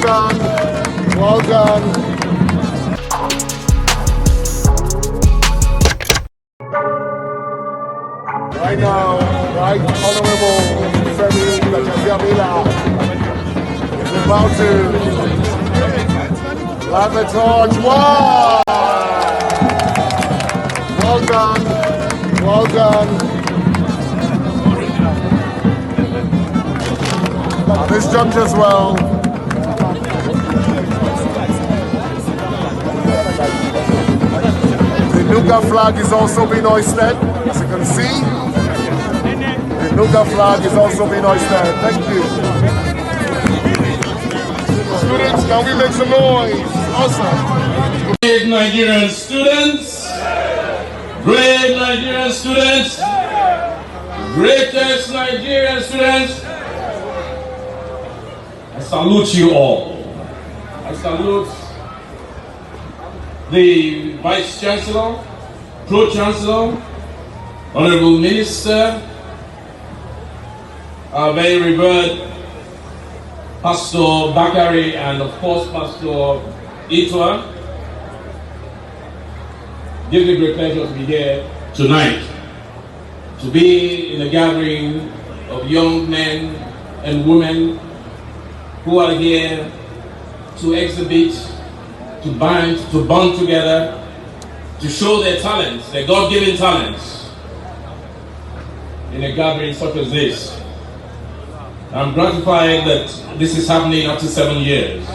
done. Well done. Right now, Right Honorable Femi Gbajabimila is about to light the torch. Wow! Well done. Well done. This jumped as well. The NuGa flag is also being hoisted, as you can see. The NuGa flag is also being hoisted. Thank you. Students, can we make some noise? Awesome. Great Nigerian students. Great Nigerian students. Greatest Nigerian students. I salute you all. I salute the Vice Chancellor, Pro-Chancellor, Honorable Minister, our very revered Pastor Bakari, and of course Pastor Itwa. Gives me great pleasure to be here tonight, to be in a gathering of young men and women who are here to exhibit, to bond together, to show their talents, their God-given talents, in a gathering such as this. I'm gratified that this is happening after 7 years.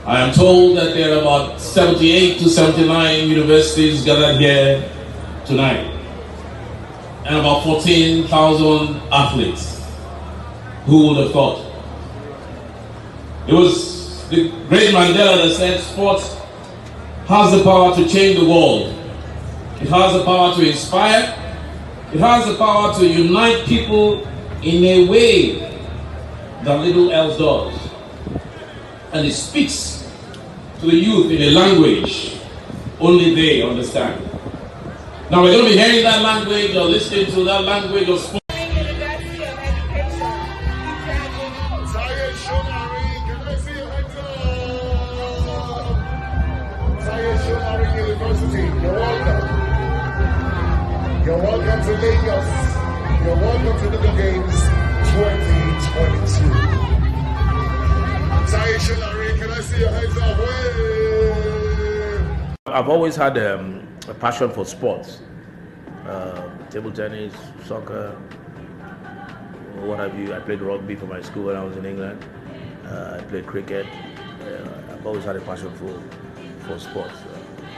I am told that there are about 78 to 79 universities gathered here tonight, and about 14,000 athletes. Who would have thought? It was the great Mandela that said sport has the power to change the world. It has the power to inspire. It has the power to unite people in a way that little else does. And it speaks to the youth in a language only they understand. Now we're going to be hearing that language or listening to that language of sport. You're welcome to Lagos. You're welcome to NuGa Games 2022. Can I see your hands up? I've always had a passion for sports. Table tennis, soccer, what have you. I played rugby for my school when I was in England. I played cricket. I've always had a passion for sports.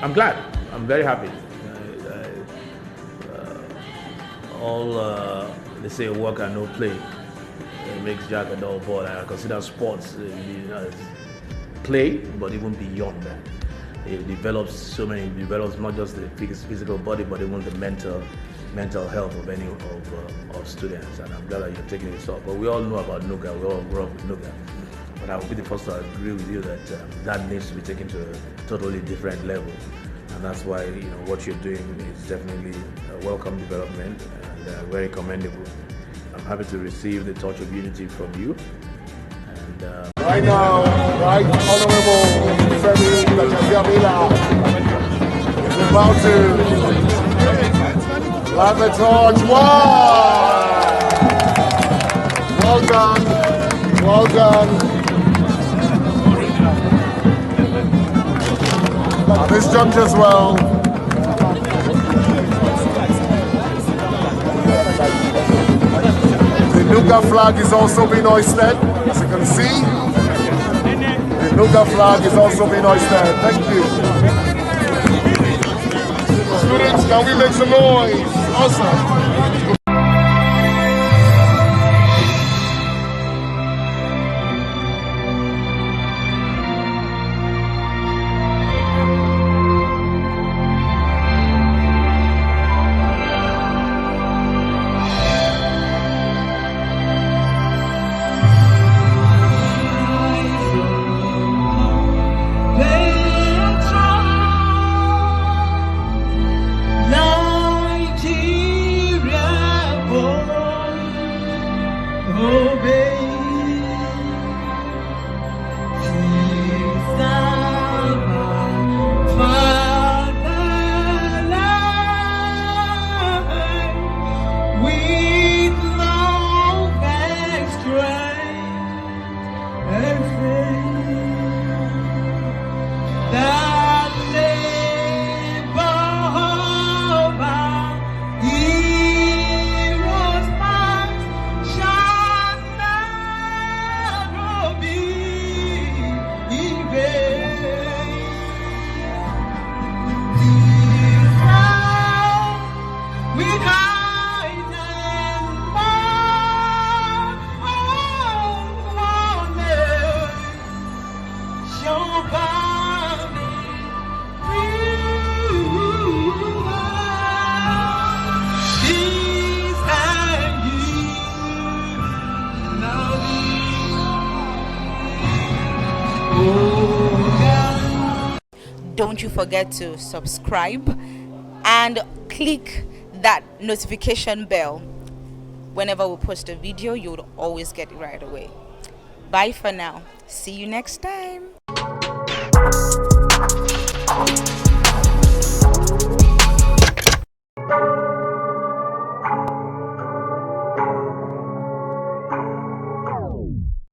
I'm glad. I'm very happy. They say work and no play. It makes Jack a dull boy. I consider sports as play, but even beyond that. It develops not just the physical body, but even the mental health of any of students. And I'm glad that you're taking this up. But we all know about NuGa. We all grew up with NuGa. But I will be the first to agree with you that that needs to be taken to a totally different level. And that's why what you're doing is definitely a welcome development and very commendable. I'm happy to receive the touch of unity from you. And right now, Right Honorable Femi Gbajabimila is about to light the torch. Wow! Well done. Well done. This jumped as well. The NuGa flag is also being hoisted, as you can see. The NuGa flag is also being hoisted. Thank you. Students, can we make some noise? Awesome. don't you forget to subscribe and click that notification bell. Whenever we post a video, you'll always get it right away. Bye for now. See you next time.